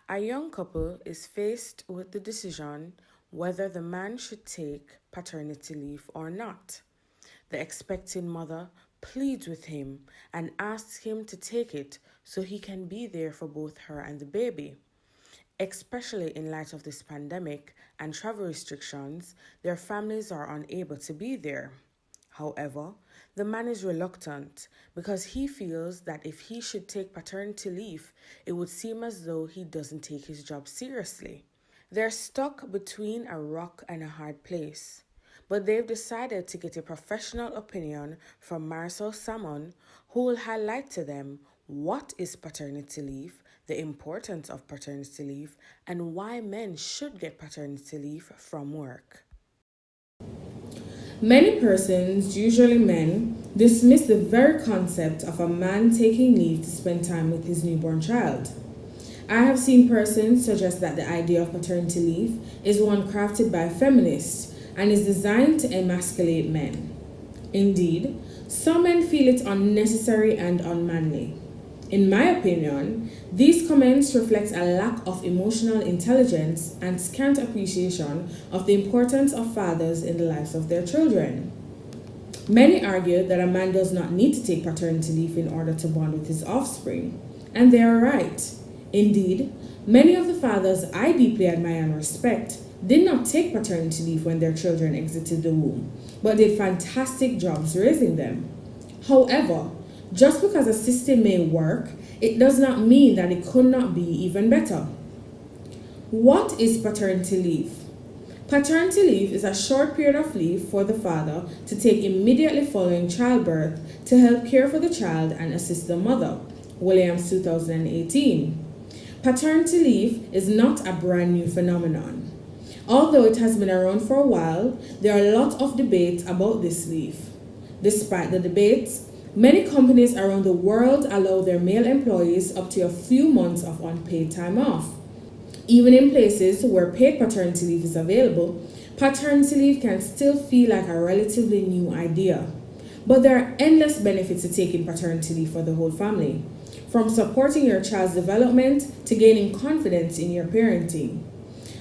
A young couple is faced with the decision whether the man should take paternity leave or not. The expecting mother pleads with him and asks him to take it so he can be there for both her and the baby. Especially in light of this pandemic and travel restrictions, their families are unable to be there. However, the man is reluctant because he feels that if he should take paternity leave, it would seem as though he doesn't take his job seriously. They're stuck between a rock and a hard place, but they've decided to get a professional opinion from Marisol Salmon, who will highlight to them what is paternity leave, the importance of paternity leave, and why men should get paternity leave from work. Many persons, usually men, dismiss the very concept of a man taking leave to spend time with his newborn child. I have seen persons suggest that the idea of paternity leave is one crafted by feminists and is designed to emasculate men. Indeed, some men feel it unnecessary and unmanly. In my opinion, these comments reflect a lack of emotional intelligence and scant appreciation of the importance of fathers in the lives of their children. Many argue that a man does not need to take paternity leave in order to bond with his offspring, and they are right. Indeed, many of the fathers I deeply admire and respect did not take paternity leave when their children exited the womb, but did fantastic jobs raising them. However, just because a system may work, it does not mean that it could not be even better. What is paternity leave? Paternity leave is a short period of leave for the father to take immediately following childbirth to help care for the child and assist the mother. Williams 2018. Paternity leave is not a brand new phenomenon. Although it has been around for a while, there are a lot of debates about this leave. Despite the debates, many companies around the world allow their male employees up to a few months of unpaid time off. Even in places where paid paternity leave is available, paternity leave can still feel like a relatively new idea. But there are endless benefits to taking paternity leave for the whole family, from supporting your child's development to gaining confidence in your parenting.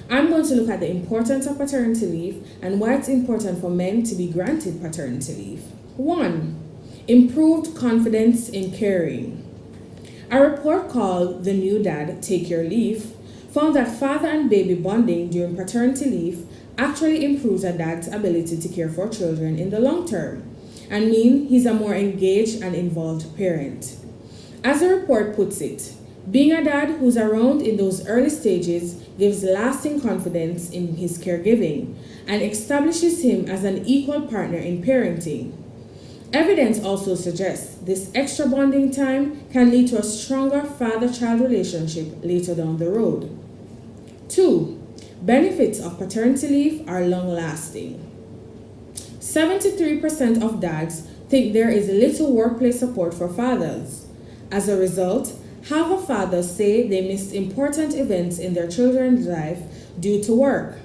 I'm going to look at the importance of paternity leave and why it's important for men to be granted paternity leave. 1. Improved confidence in caring. A report called The New Dad, Take Your Leave found that father and baby bonding during paternity leave actually improves a dad's ability to care for children in the long term and mean he's a more engaged and involved parent. As the report puts it, being a dad who's around in those early stages gives lasting confidence in his caregiving and establishes him as an equal partner in parenting. Evidence also suggests this extra bonding time can lead to a stronger father-child relationship later down the road. 2. Benefits of paternity leave are long-lasting. 73% of dads think there is little workplace support for fathers. As a result, half of fathers say they missed important events in their children's life due to work.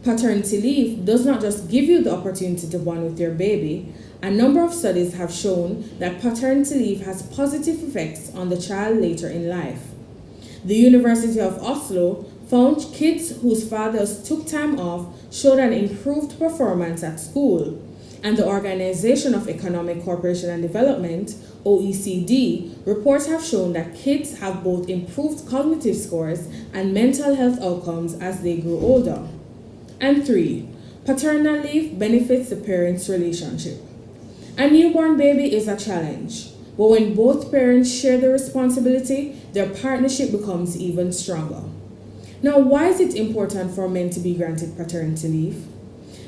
Paternity leave does not just give you the opportunity to bond with your baby. A number of studies have shown that paternity leave has positive effects on the child later in life. The University of Oslo found kids whose fathers took time off showed an improved performance at school, and the Organization of Economic Cooperation and Development, OECD, reports have shown that kids have both improved cognitive scores and mental health outcomes as they grow older. And 3. Paternal leave benefits the parents' relationship. A newborn baby is a challenge, but when both parents share the responsibility, their partnership becomes even stronger. Now, why is it important for men to be granted paternity leave?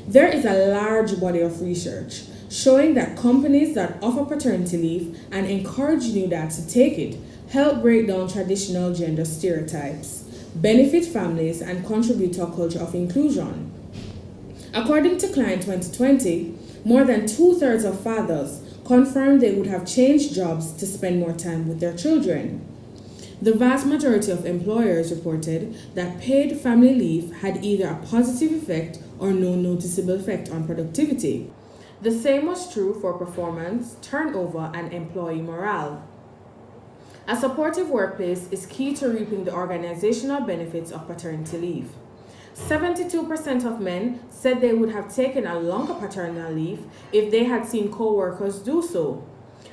There is a large body of research showing that companies that offer paternity leave and encourage new dads to take it help break down traditional gender stereotypes, benefit families, and contribute to a culture of inclusion. According to Client 2020, more than 2/3 of fathers confirmed they would have changed jobs to spend more time with their children. The vast majority of employers reported that paid family leave had either a positive effect or no noticeable effect on productivity. The same was true for performance, turnover, and employee morale. A supportive workplace is key to reaping the organizational benefits of paternity leave. 72% of men said they would have taken a longer paternal leave if they had seen co-workers do so.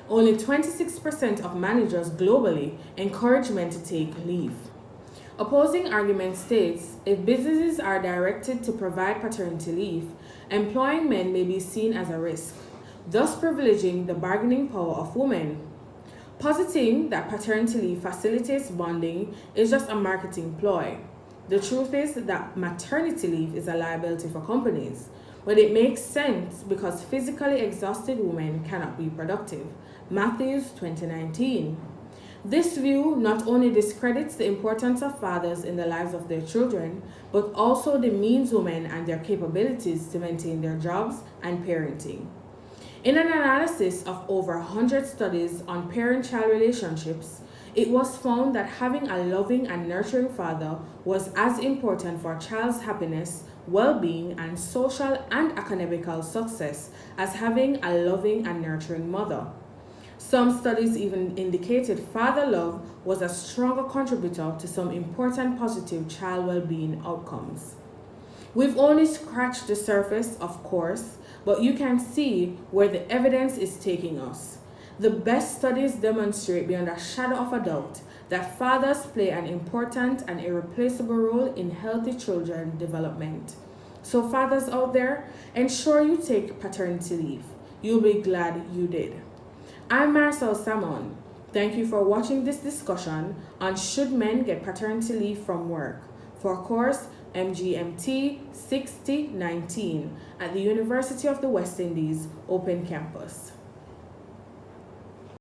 Only 26% of managers globally encourage men to take leave. Opposing argument states if businesses are directed to provide paternity leave, employing men may be seen as a risk, thus privileging the bargaining power of women. Positing that paternity leave facilitates bonding is just a marketing ploy. The truth is that maternity leave is a liability for companies, but it makes sense because physically exhausted women cannot be productive. Matthews 2019. This view not only discredits the importance of fathers in the lives of their children, but also demeans women and their capabilities to maintain their jobs and parenting. In an analysis of over 100 studies on parent-child relationships, it was found that having a loving and nurturing father was as important for a child's happiness, well-being, and social and academical success as having a loving and nurturing mother. Some studies even indicated father love was a stronger contributor to some important positive child well-being outcomes. We've only scratched the surface, of course, but you can see where the evidence is taking us. The best studies demonstrate beyond a shadow of a doubt that fathers play an important and irreplaceable role in healthy children development. So fathers out there, ensure you take paternity leave. You'll be glad you did. I'm Marcel Samon. Thank you for watching this discussion on should men get paternity leave from work for course Mgmt6019 at the University of the West Indies Open Campus.